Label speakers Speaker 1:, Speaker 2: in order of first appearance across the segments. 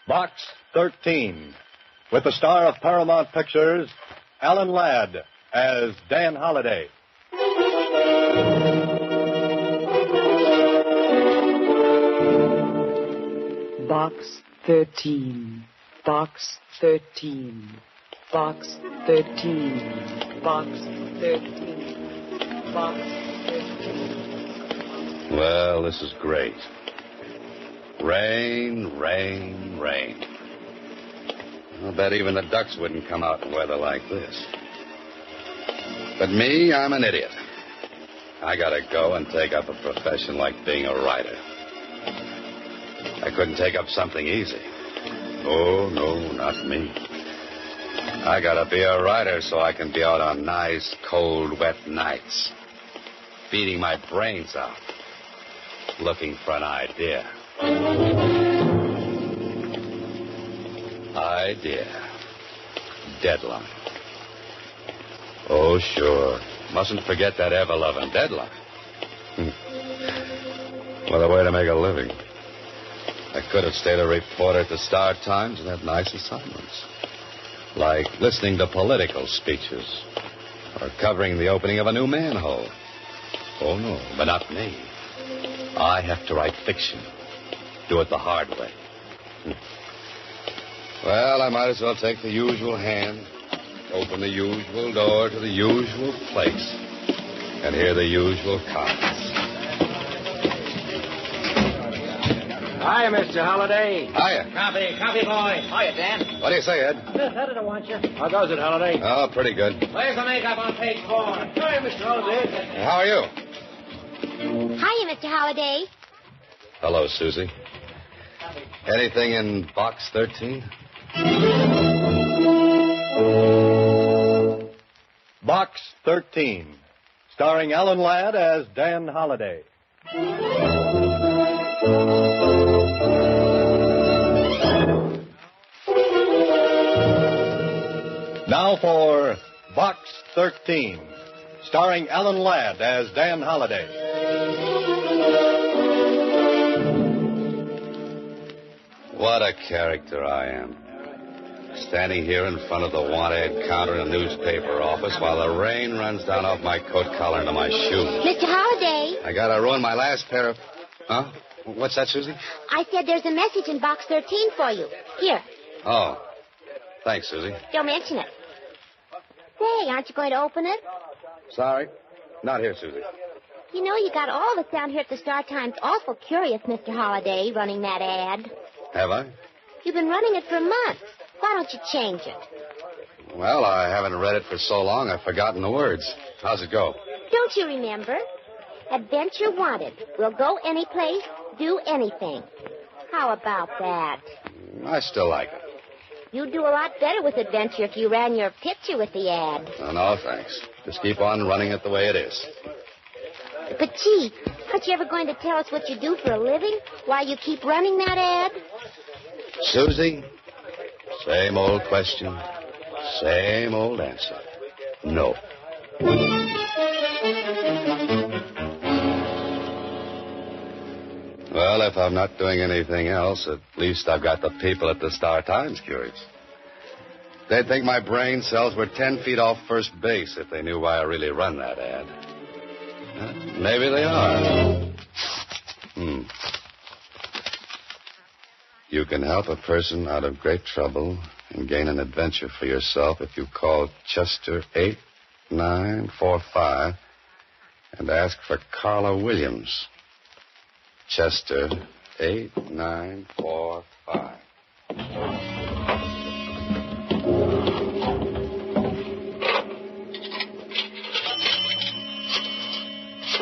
Speaker 1: Box 13, with the star of Paramount Pictures, Alan Ladd, as Dan Holliday.
Speaker 2: Box 13, Box 13, Box 13, Box 13, Box 13.
Speaker 3: Well, this is great. Rain, rain, rain. I'll bet even the ducks wouldn't come out in weather like this. But me, I'm an idiot. I gotta go and take up a profession like being a writer. I couldn't take up something easy. Oh, no, not me. I gotta be a writer so I can be out on nice, cold, wet nights, beating my brains out, looking for an idea. Idea. Deadline. Oh, sure. Mustn't forget that ever-loving deadline. What a way to make a living. I could have stayed a reporter at the Star Times and had nice assignments, like listening to political speeches or covering the opening of a new manhole. Oh, no, but not me. I have to write fiction. Do it the hard way. Well, I might as well take the usual hand, open the usual door to the usual place, and hear the usual comments.
Speaker 4: Hiya, Mr. Holliday.
Speaker 3: Hiya.
Speaker 4: Coffee boy. Hiya, Dan.
Speaker 3: What do you say, Ed?
Speaker 4: How did I want you? How goes it, Holliday?
Speaker 3: Oh, pretty good.
Speaker 4: Where's the makeup on page 4? Hiya, Mr. Holliday.
Speaker 3: How are you?
Speaker 5: Hiya, Mr. Holliday.
Speaker 3: Hello, Susie. Anything in box 13?
Speaker 1: Box 13, starring Alan Ladd as Dan Holliday. Now for Box 13, starring Alan Ladd as Dan Holliday.
Speaker 3: What a character I am. Standing here in front of the want-ad counter in a newspaper office while the rain runs down off my coat collar into my shoes.
Speaker 5: Mr. Holliday.
Speaker 3: I gotta ruin my last pair of... Huh? What's that, Susie?
Speaker 5: I said there's a message in box 13 for you. Here.
Speaker 3: Oh. Thanks, Susie.
Speaker 5: Don't mention it. Say, aren't you going to open it?
Speaker 3: Sorry. Not here, Susie.
Speaker 5: You know, you got all of us down here at the Star Times awful curious, Mr. Holliday, running that ad.
Speaker 3: Have I?
Speaker 5: You've been running it for months. Why don't you change it?
Speaker 3: Well, I haven't read it for so long I've forgotten the words. How's it go?
Speaker 5: Don't you remember? Adventure wanted. We'll go any place, do anything. How about that?
Speaker 3: I still like it.
Speaker 5: You'd do a lot better with adventure if you ran your picture with the ad.
Speaker 3: Oh, no, thanks. Just keep on running it the way it is.
Speaker 5: But, gee, aren't you ever going to tell us what you do for a living? Why you keep running that ad?
Speaker 3: Susie, same old question, same old answer. No. Well, if I'm not doing anything else, at least I've got the people at the Star Times curious. They'd think my brain cells were 10 feet off first base if they knew why I really run that ad. Maybe they are. You can help a person out of great trouble and gain an adventure for yourself if you call Chester 8945 and ask for Carla Williams. Chester 8945.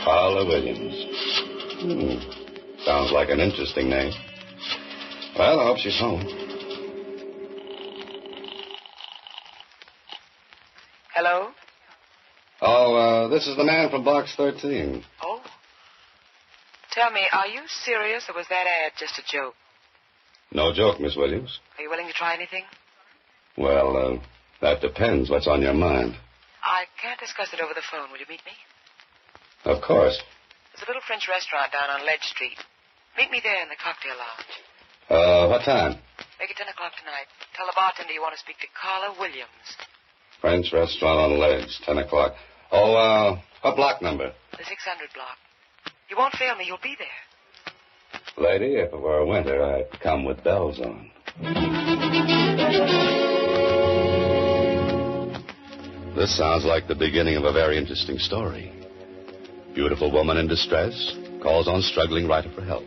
Speaker 3: Carla Williams. Sounds like an interesting name. Well, I hope she's home.
Speaker 6: Hello?
Speaker 3: Oh, this is the man from Box 13.
Speaker 6: Oh. Tell me, are you serious or was that ad just a joke?
Speaker 3: No joke, Miss Williams.
Speaker 6: Are you willing to try anything?
Speaker 3: Well, that depends. What's on your mind?
Speaker 6: I can't discuss it over the phone. Will you meet me?
Speaker 3: Of course.
Speaker 6: There's a little French restaurant down on Ledge Street. Meet me there in the cocktail lounge.
Speaker 3: What time?
Speaker 6: Make it 10 o'clock tonight. Tell the bartender you want to speak to Carla Williams.
Speaker 3: French restaurant on Ledge, 10 o'clock. Oh, what block number?
Speaker 6: The 600 block. You won't fail me. You'll be there.
Speaker 3: Lady, if it were winter, I'd come with bells on. This sounds like the beginning of a very interesting story. Beautiful woman in distress calls on struggling writer for help.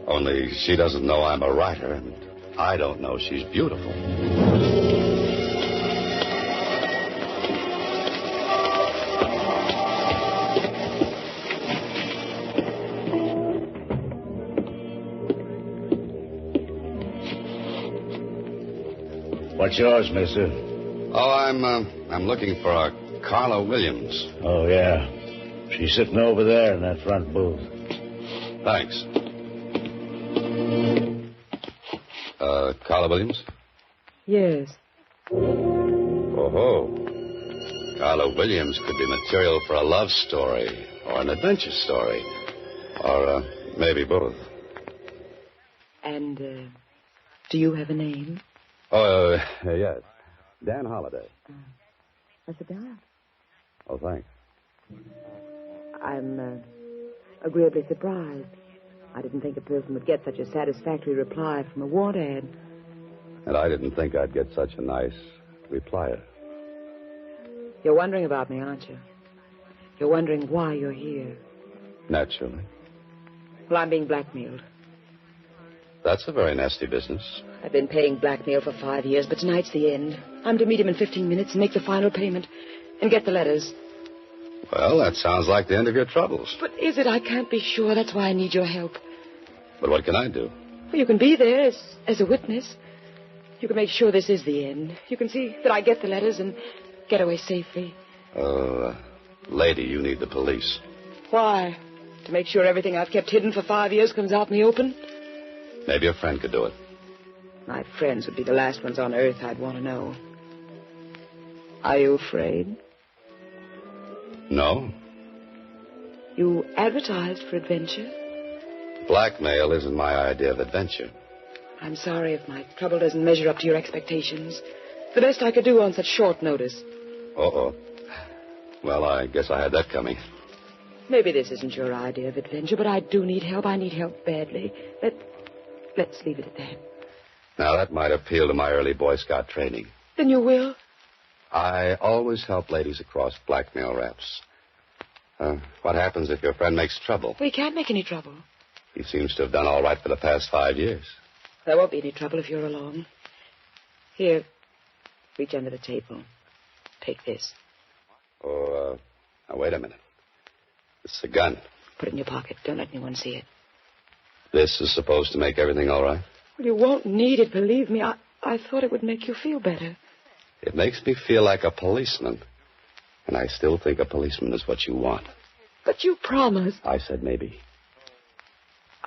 Speaker 3: Only she doesn't know I'm a writer, and I don't know she's beautiful.
Speaker 7: What's yours, mister?
Speaker 3: Oh, I'm looking for a Carla Williams.
Speaker 7: Oh, yeah. She's sitting over there in that front booth.
Speaker 3: Thanks. Carla Williams?
Speaker 2: Yes.
Speaker 3: Oh-ho. Carla Williams could be material for a love story or an adventure story. Or maybe both.
Speaker 2: And, do you have a name?
Speaker 3: Oh, yes. Dan Holliday.
Speaker 2: That's it down.
Speaker 3: Oh, thanks.
Speaker 2: I'm, agreeably surprised. I didn't think a person would get such a satisfactory reply from a want ad.
Speaker 3: And I didn't think I'd get such a nice replier.
Speaker 2: You're wondering about me, aren't you? You're wondering why you're here.
Speaker 3: Naturally.
Speaker 2: Well, I'm being blackmailed.
Speaker 3: That's a very nasty business.
Speaker 2: I've been paying blackmail for 5 years, but tonight's the end. I'm to meet him in 15 minutes and make the final payment and get the letters.
Speaker 3: Well, that sounds like the end of your troubles.
Speaker 2: But is it? I can't be sure. That's why I need your help.
Speaker 3: But what can I do?
Speaker 2: Well, you can be there as a witness. You can make sure this is the end. You can see that I get the letters and get away safely.
Speaker 3: Lady, you need the police.
Speaker 2: Why? To make sure everything I've kept hidden for 5 years comes out in the open?
Speaker 3: Maybe a friend could do it.
Speaker 2: My friends would be the last ones on earth I'd want to know. Are you afraid?
Speaker 3: No.
Speaker 2: You advertised for adventure?
Speaker 3: Blackmail isn't my idea of adventure.
Speaker 2: I'm sorry if my trouble doesn't measure up to your expectations. The best I could do on such short notice.
Speaker 3: Uh-oh. Well, I guess I had that coming.
Speaker 2: Maybe this isn't your idea of adventure, but I do need help. I need help badly. Let's leave it at that.
Speaker 3: Now, that might appeal to my early Boy Scout training.
Speaker 2: Then you will?
Speaker 3: I always help ladies across blackmail raps. What happens if your friend makes trouble?
Speaker 2: We can't make any trouble.
Speaker 3: He seems to have done all right for the past 5 years.
Speaker 2: There won't be any trouble if you're along. Here, reach under the table. Take this.
Speaker 3: Oh, now, wait a minute. It's a gun.
Speaker 2: Put it in your pocket. Don't let anyone see it.
Speaker 3: This is supposed to make everything all right?
Speaker 2: Well, you won't need it, believe me. I thought it would make you feel better.
Speaker 3: It makes me feel like a policeman. And I still think a policeman is what you want.
Speaker 2: But you promised.
Speaker 3: I said maybe.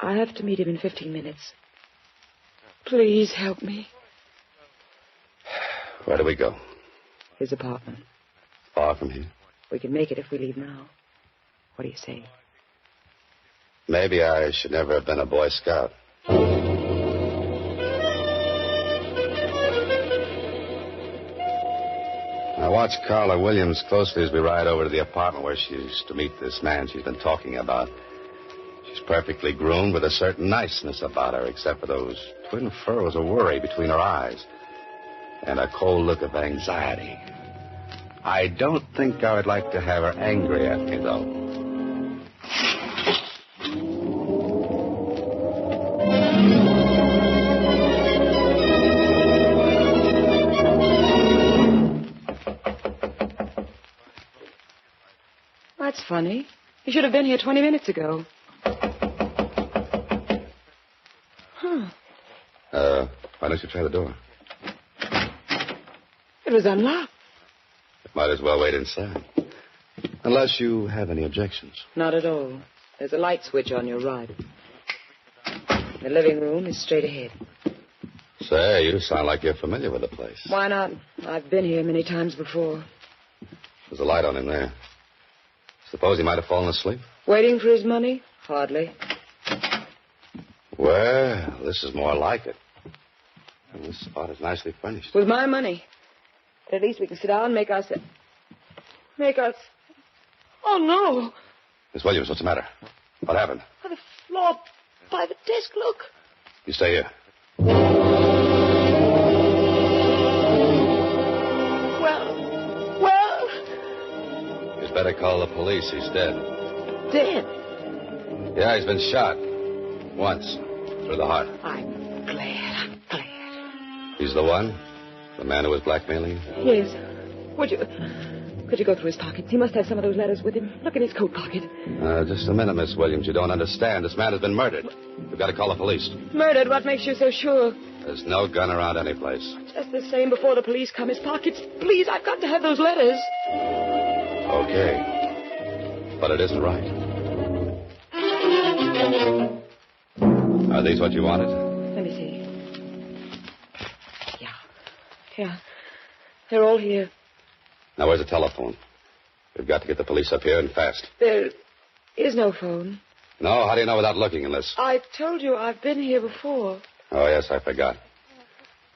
Speaker 2: I have to meet him in 15 minutes. Please help me.
Speaker 3: Where do we go?
Speaker 2: His apartment.
Speaker 3: Far from here?
Speaker 2: We can make it if we leave now. What do you say?
Speaker 3: Maybe I should never have been a Boy Scout. I watch Carla Williams closely as we ride over to the apartment where she's to meet this man she's been talking about. She's perfectly groomed with a certain niceness about her, except for those twin furrows of worry between her eyes and a cold look of anxiety. I don't think I would like to have her angry at me, though.
Speaker 2: That's funny. You should have been here 20 minutes ago.
Speaker 3: Why don't you try the door?
Speaker 2: It was unlocked.
Speaker 3: Might as well wait inside. Unless you have any objections.
Speaker 2: Not at all. There's a light switch on your right. The living room is straight ahead.
Speaker 3: Say, you sound like you're familiar with the place.
Speaker 2: Why not? I've been here many times before.
Speaker 3: There's a light on in there. Suppose he might have fallen asleep?
Speaker 2: Waiting for his money? Hardly.
Speaker 3: Well, this is more like it. And this spot is nicely furnished.
Speaker 2: With my money. But at least we can sit down and make us... Oh, no.
Speaker 3: Miss Williams, what's the matter? What happened?
Speaker 2: On the floor by the desk, look.
Speaker 3: You stay here.
Speaker 2: Well...
Speaker 3: You'd better call the police. He's dead.
Speaker 2: Dead?
Speaker 3: Yeah, he's been shot. Once. Through the heart.
Speaker 2: I'm glad.
Speaker 3: He's the one? The man who was blackmailing you?
Speaker 2: Yes. Could you go through his pockets? He must have some of those letters with him. Look in his coat pocket.
Speaker 3: Just a minute, Miss Williams. You don't understand. This man has been murdered. We've got to call the police.
Speaker 2: Murdered? What makes you so sure?
Speaker 3: There's no gun around any place.
Speaker 2: Just the same before the police come. His pockets. Please, I've got to have those letters.
Speaker 3: Okay. But it isn't right. Are these what you wanted?
Speaker 2: Let me see. Yeah. They're all here.
Speaker 3: Now, where's the telephone? We've got to get the police up here and fast.
Speaker 2: There is no phone.
Speaker 3: No? How do you know without looking unless...
Speaker 2: I told you I've been here before.
Speaker 3: Oh, yes, I forgot.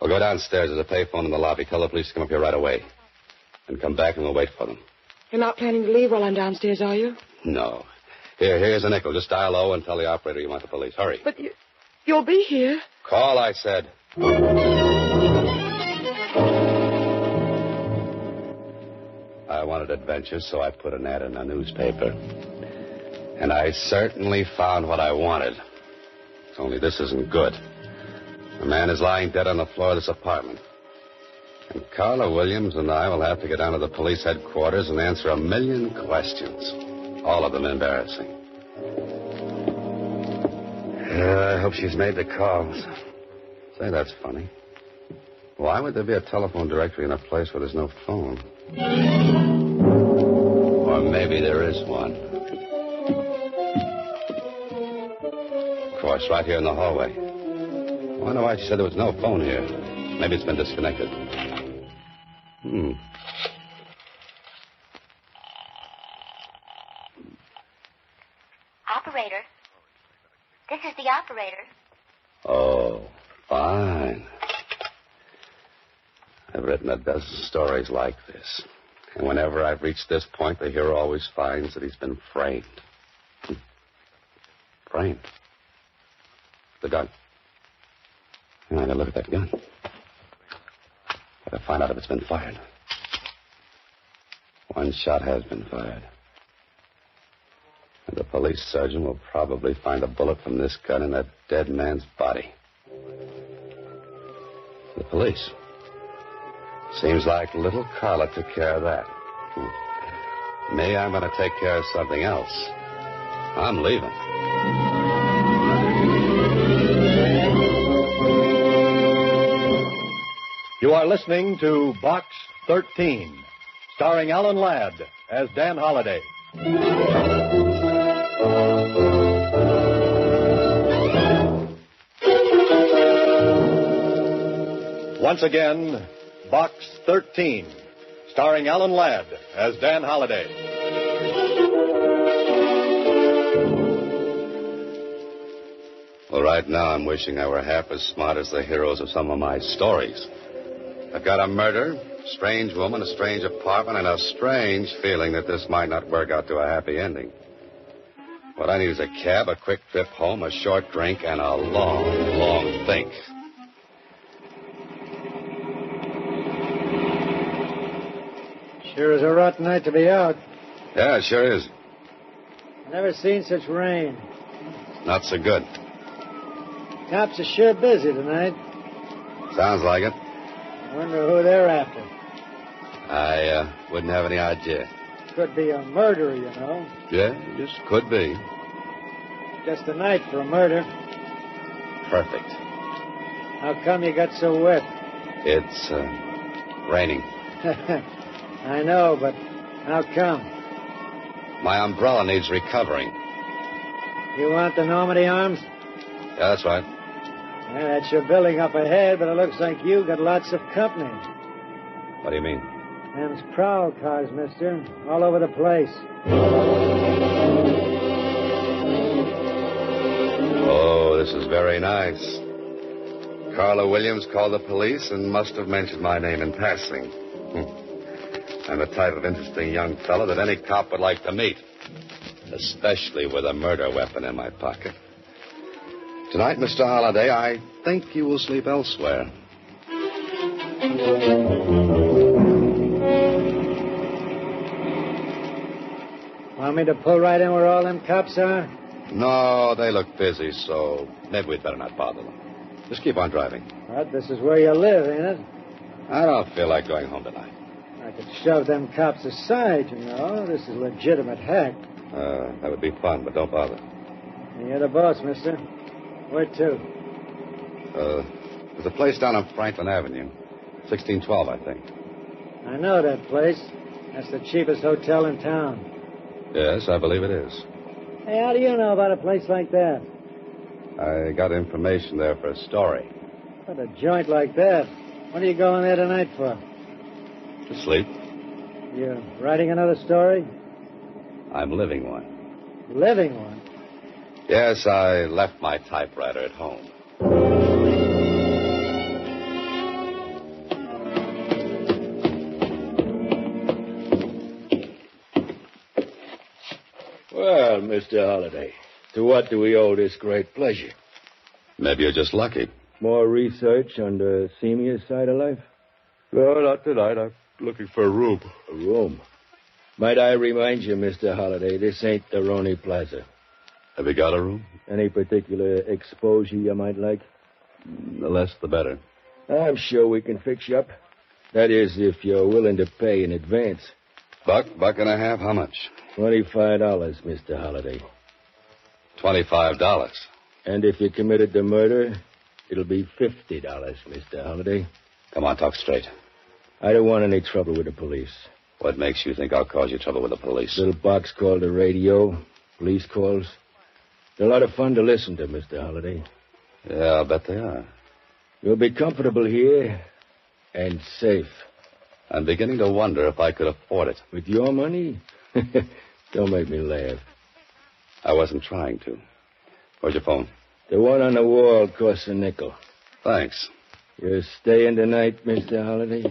Speaker 3: We'll go downstairs. There's a payphone in the lobby. Tell the police to come up here right away. And come back and we'll wait for them.
Speaker 2: You're not planning to leave while I'm downstairs, are you?
Speaker 3: No. Here's a nickel. Just dial 0 and tell the operator you want the police. Hurry.
Speaker 2: But you'll be here.
Speaker 3: Call, I said. I wanted adventure, so I put an ad in a newspaper. And I certainly found what I wanted. Only this isn't good. The man is lying dead on the floor of this apartment. And Carla Williams and I will have to get down to the police headquarters and answer 1,000,000 questions. All of them embarrassing. I hope she's made the calls. Say, that's funny. Why would there be a telephone directory in a place where there's no phone? Or maybe there is one. Of course, right here in the hallway. I wonder why she said there was no phone here. Maybe it's been disconnected.
Speaker 5: Operator. This is the operator.
Speaker 3: Oh, fine. I've written a dozen stories like this. And whenever I've reached this point, the hero always finds that he's been framed. Framed? The gun. I gotta look at that gun. Gotta find out if it's been fired. One shot has been fired. And the police surgeon will probably find a bullet from this gun in that dead man's body. The police. Seems like little Carla took care of that. Me, I'm going to take care of something else. I'm leaving.
Speaker 1: You are listening to Box 13, starring Alan Ladd as Dan Holliday. Once again, Box 13, starring Alan Ladd as Dan Holliday.
Speaker 3: Well, right now I'm wishing I were half as smart as the heroes of some of my stories. I've got a murder, a strange woman, a strange apartment, and a strange feeling that this might not work out to a happy ending. What I need is a cab, a quick trip home, a short drink, and a long, long think.
Speaker 8: Sure is a rotten night to be out.
Speaker 3: Yeah, it sure is.
Speaker 8: Never seen such rain.
Speaker 3: Not so good.
Speaker 8: Cops are sure busy tonight.
Speaker 3: Sounds like it.
Speaker 8: Wonder who they're after.
Speaker 3: I wouldn't have any idea.
Speaker 8: Could be a murderer, you know.
Speaker 3: Yeah, just could be.
Speaker 8: Just a night for a murder.
Speaker 3: Perfect.
Speaker 8: How come you got so wet?
Speaker 3: It's raining.
Speaker 8: I know, but how come?
Speaker 3: My umbrella needs recovering.
Speaker 8: You want the Normandy Arms?
Speaker 3: Yeah, that's right.
Speaker 8: Yeah, that's your building up ahead, but it looks like you got lots of company.
Speaker 3: What do you mean?
Speaker 8: Them's prowl cars, mister. All over the place.
Speaker 3: nice. Carla Williams called the police and must have mentioned my name in passing. I'm the type of interesting young fellow that any cop would like to meet, especially with a murder weapon in my pocket. Tonight, Mr. Holliday, I think you will sleep elsewhere.
Speaker 8: Want me to pull right in where all them cops are?
Speaker 3: No, they look busy, so maybe we'd better not bother them. Just keep on driving.
Speaker 8: What? This is where you live, ain't it?
Speaker 3: I don't feel like going home tonight.
Speaker 8: I could shove them cops aside, you know. This is legitimate hack.
Speaker 3: That would be fun, but don't bother.
Speaker 8: You're the boss, mister. Where to?
Speaker 3: There's a place down on Franklin Avenue. 1612, I think.
Speaker 8: I know that place. That's the cheapest hotel in town.
Speaker 3: Yes, I believe it is.
Speaker 8: Hey, how do you know about a place like that?
Speaker 3: I got information there for a story.
Speaker 8: What, a joint like that? What are you going there tonight for?
Speaker 3: To sleep.
Speaker 8: You writing another story?
Speaker 3: I'm living one.
Speaker 8: Living one?
Speaker 3: Yes, I left my typewriter at home.
Speaker 7: Well, Mr. Holliday, to what do we owe this great pleasure?
Speaker 3: Maybe you're just lucky.
Speaker 7: More research on the seamier side of life?
Speaker 3: No, not tonight. I'm looking for a room.
Speaker 7: A room? Might I remind you, Mr. Holliday, this ain't the Roney Plaza.
Speaker 3: Have you got a room?
Speaker 7: Any particular exposure you might like?
Speaker 3: The less, the better.
Speaker 7: I'm sure we can fix you up. That is, if you're willing to pay in advance.
Speaker 3: Buck and a half? How much?
Speaker 7: $25, Mr. Holliday.
Speaker 3: $25.
Speaker 7: And if you committed the murder, it'll be $50, Mr. Holliday.
Speaker 3: Come on, talk straight.
Speaker 7: I don't want any trouble with the police.
Speaker 3: What makes you think I'll cause you trouble with the police?
Speaker 7: Little box called the radio, police calls. They're a lot of fun to listen to, Mr. Holliday.
Speaker 3: Yeah, I'll bet they are.
Speaker 7: You'll be comfortable here and safe.
Speaker 3: I'm beginning to wonder if I could afford it.
Speaker 7: With your money? Don't make me laugh.
Speaker 3: I wasn't trying to. Where's your phone?
Speaker 7: The one on the wall costs a nickel.
Speaker 3: Thanks.
Speaker 7: You're staying tonight, Mr. Holliday?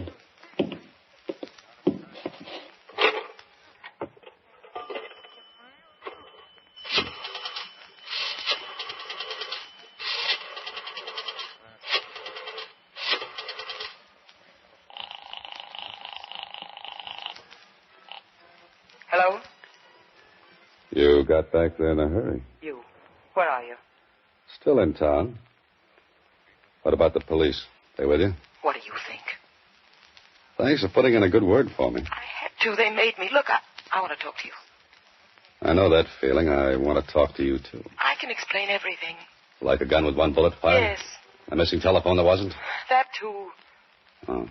Speaker 6: Hello?
Speaker 3: You got back there in a hurry.
Speaker 6: You. Where are you?
Speaker 3: Still in town. What about the police? They with you?
Speaker 6: What do you think?
Speaker 3: Thanks for putting in a good word for me.
Speaker 6: I had to. They made me. Look, I want to talk to you.
Speaker 3: I know that feeling. I want to talk to you, too.
Speaker 6: I can explain everything.
Speaker 3: Like a gun with one bullet fired?
Speaker 6: Yes.
Speaker 3: A missing telephone that wasn't?
Speaker 6: That, too.
Speaker 3: Oh.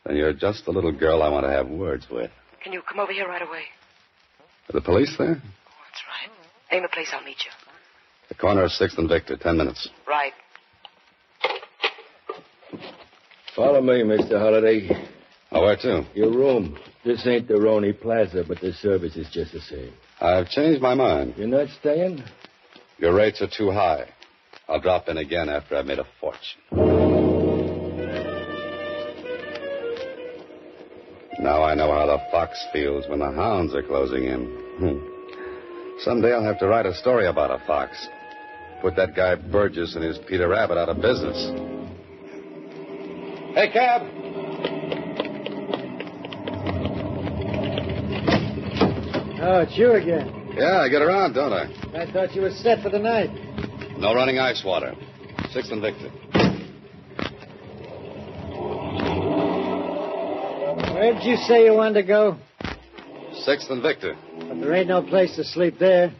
Speaker 3: Then you're just the little girl I want to have words with.
Speaker 6: Can you come over here right away?
Speaker 3: Are the police there?
Speaker 6: That's right. Name the place. I'll meet you.
Speaker 3: The corner of 6th and Victor. 10 minutes.
Speaker 6: Right.
Speaker 7: Follow me, Mr. Holliday.
Speaker 3: Oh, where to?
Speaker 7: Your room. This ain't the Roney Plaza, but the service is just the same.
Speaker 3: I've changed my mind.
Speaker 7: You're not staying?
Speaker 3: Your rates are too high. I'll drop in again after I've made a fortune. Now I know how the fox feels when the hounds are closing in. Someday I'll have to write a story about a fox. Put that guy Burgess and his Peter Rabbit out of business. Hey, cab!
Speaker 8: Oh, it's you again.
Speaker 3: Yeah, I get around, don't I?
Speaker 8: I thought you were set for the night.
Speaker 3: No running ice water. 6th and Victor.
Speaker 8: Where did you say you wanted to go?
Speaker 3: 6th and Victor.
Speaker 8: But there ain't no place to sleep there.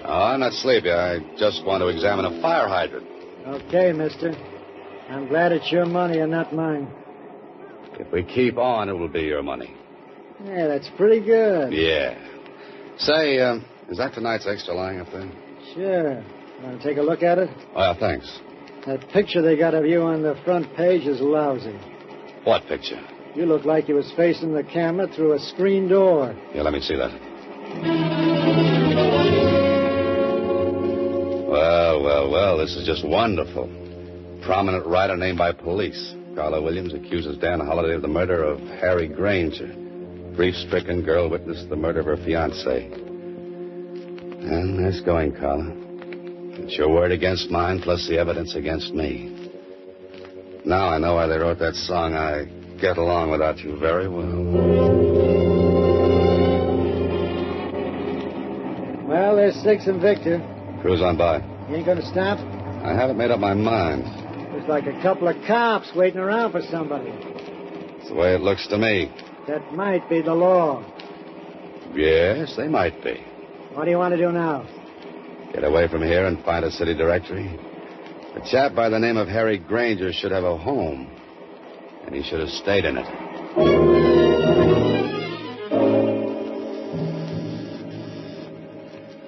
Speaker 3: Oh, I'm not sleepy. I just want to examine a fire hydrant.
Speaker 8: Okay, mister. I'm glad it's your money and not mine.
Speaker 3: If we keep on, it will be your money.
Speaker 8: Yeah, that's pretty good.
Speaker 3: Yeah. Say, is that tonight's extra lying up there?
Speaker 8: Sure. Want to take a look at it?
Speaker 3: Oh, yeah, thanks.
Speaker 8: That picture they got of you on the front page is lousy.
Speaker 3: What picture?
Speaker 8: You look like you was facing the camera through a screen door.
Speaker 3: Yeah, let me see that. well, this is just wonderful. Prominent writer named by police. Carla Williams accuses Dan Holliday of the murder of Harry Granger. Grief-stricken girl witnessed the murder of her fiancé. And nice going, Carla. It's your word against mine, plus the evidence against me. Now I know why they wrote that song, I Get Along Without You very well.
Speaker 8: Well, there's Six and Victor.
Speaker 3: Cruise on by.
Speaker 8: You ain't gonna stop?
Speaker 3: I haven't made up my mind.
Speaker 8: There's like a couple of cops waiting around for somebody.
Speaker 3: It's the way it looks to me.
Speaker 8: That might be the law.
Speaker 3: Yes, they might be.
Speaker 8: What do you want to do now?
Speaker 3: Get away from here and find a city directory. A chap by the name of Harry Granger should have a home. And he should have stayed in it.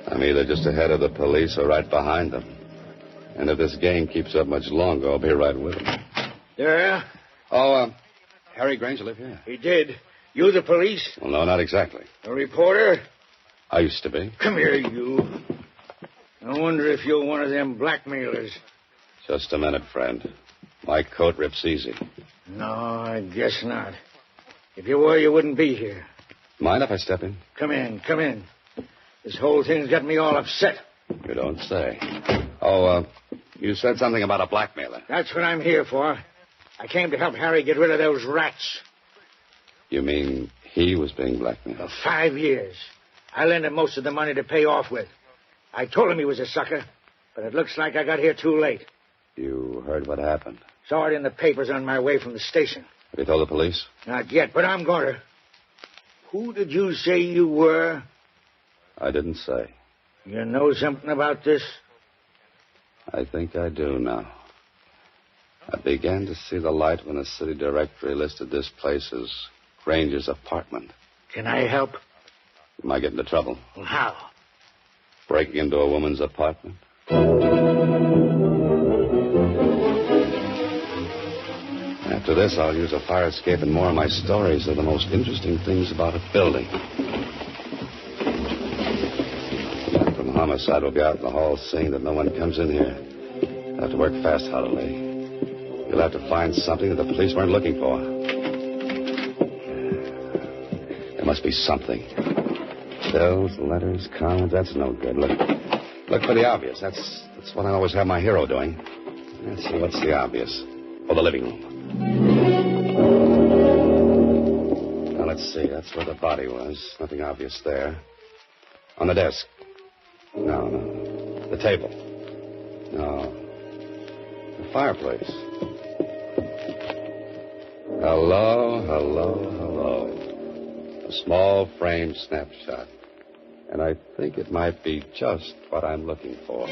Speaker 3: I'm either just ahead of the police or right behind them. And if this game keeps up much longer, I'll be right with them.
Speaker 9: Yeah?
Speaker 3: Oh, Harry Granger live here?
Speaker 9: He did. You the police?
Speaker 3: Well, no, not exactly.
Speaker 9: A reporter?
Speaker 3: I used to be.
Speaker 9: Come here, you. I wonder if you're one of them blackmailers.
Speaker 3: Just a minute, friend. My coat rips easy.
Speaker 9: No, I guess not. If you were, you wouldn't be here.
Speaker 3: Mind if I step in?
Speaker 9: Come in, come in. This whole thing's got me all upset.
Speaker 3: You don't say. Oh, you said something about a blackmailer.
Speaker 9: That's what I'm here for. I came to help Harry get rid of those rats.
Speaker 3: You mean he was being blackmailed?
Speaker 9: For 5 years. I lent him most of the money to pay off with. I told him he was a sucker, but it looks like I got here too late.
Speaker 3: You heard what happened?
Speaker 9: Saw it in the papers on my way from the station.
Speaker 3: Have you told the police?
Speaker 9: Not yet, but I'm going to. Who did you say you were?
Speaker 3: I didn't say.
Speaker 9: You know something about this?
Speaker 3: I think I do now. I began to see the light when the city directory listed this place as Granger's apartment.
Speaker 9: Can I help?
Speaker 3: You might get into trouble.
Speaker 9: Well, how?
Speaker 3: Breaking into a woman's apartment. After this, I'll use a fire escape and more of my stories. They're the most interesting things about a building. From homicide, we'll be out in the hall seeing that no one comes in here. You'll have to work fast, Holiday. You'll have to find something that the police weren't looking for. There must be something. Bills, letters, cards, that's no good. Look for the obvious. That's what I always have my hero doing. Let's see, what's the obvious? Oh, the living room. Now, let's see. That's where the body was. Nothing obvious there. On the desk. No. The table. No. The fireplace. Hello. A small frame snapshot. And I think it might be just what I'm looking for.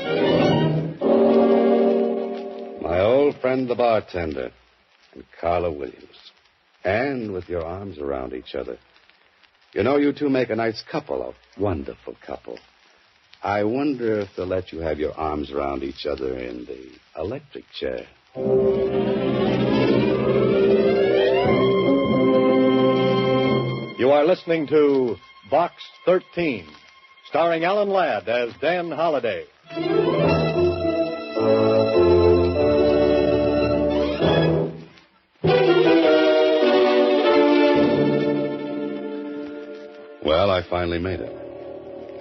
Speaker 3: My old friend, the bartender, and Carla Williams. And with your arms around each other. You know, you two make a nice couple, a wonderful couple. I wonder if they'll let you have your arms around each other in the electric chair.
Speaker 1: You are listening to Box 13, starring Alan Ladd as Dan Holliday.
Speaker 3: Well, I finally made it.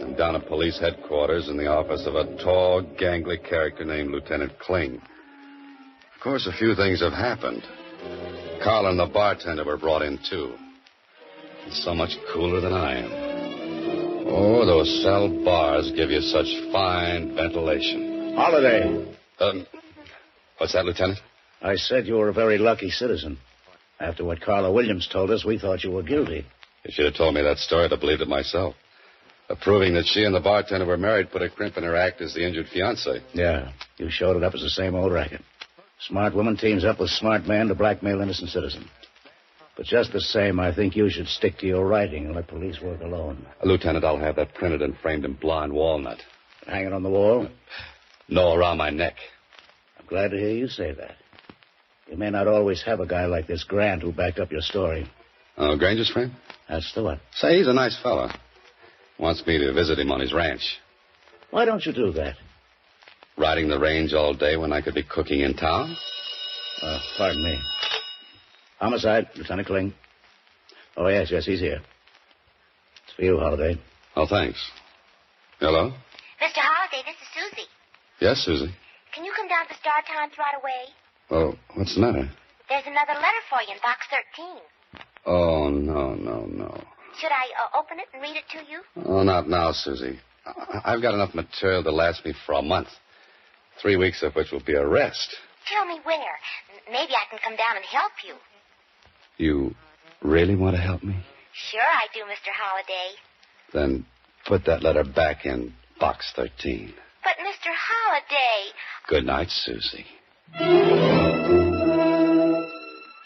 Speaker 3: I'm down at police headquarters in the office of a tall, gangly character named Lieutenant Kling. Of course, a few things have happened. Carl and the bartender were brought in, too. He's so much cooler than I am. Oh, those cell bars give you such fine ventilation.
Speaker 9: Holiday.
Speaker 3: What's that, Lieutenant?
Speaker 9: I said you were a very lucky citizen. After what Carla Williams told us, we thought you were guilty.
Speaker 3: You should have told me that story. I'd have believed it myself. Proving that she and the bartender were married put a crimp in her act as the injured fiancé.
Speaker 9: Yeah, you showed it up as the same old racket. Smart woman teams up with smart man to blackmail innocent citizen. But just the same, I think you should stick to your writing and let police work alone.
Speaker 3: Lieutenant, I'll have that printed and framed in blonde walnut.
Speaker 9: Hang it on the wall?
Speaker 3: No, around my neck.
Speaker 9: I'm glad to hear you say that. You may not always have a guy like this Grant who backed up your story.
Speaker 3: Oh, Granger's friend?
Speaker 9: That's the one.
Speaker 3: Say, he's a nice fellow. Wants me to visit him on his ranch.
Speaker 9: Why don't you do that?
Speaker 3: Riding the range all day when I could be cooking in town?
Speaker 9: Pardon me. Homicide, Lieutenant Kling. Oh, yes, he's here. It's for you, Holliday.
Speaker 3: Oh, thanks. Hello?
Speaker 5: Mr. Holliday, this is Susie.
Speaker 3: Yes, Susie.
Speaker 5: Can you come down to Star Times right away?
Speaker 3: Oh, what's the matter?
Speaker 5: There's another letter for you in box 13.
Speaker 3: Oh, no.
Speaker 5: Should I open it and read it to you?
Speaker 3: Oh, not now, Susie. I've got enough material to last me for a month. 3 weeks of which will be a rest.
Speaker 5: Tell me where. Maybe I can come down and help you.
Speaker 3: You really want to help me?
Speaker 5: Sure I do, Mr. Holliday.
Speaker 3: Then put that letter back in box 13.
Speaker 5: But, Mr. Holliday...
Speaker 3: Good night, Susie.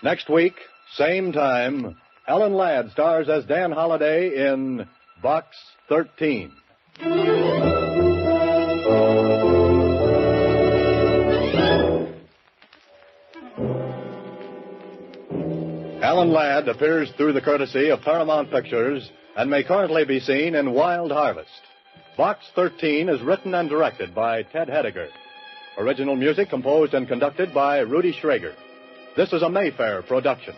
Speaker 1: Next week, same time, Alan Ladd stars as Dan Holliday in Box 13. Alan Ladd appears through the courtesy of Paramount Pictures and may currently be seen in Wild Harvest. Box 13 is written and directed by Ted Hediger. Original music composed and conducted by Rudy Schrager. This is a Mayfair production.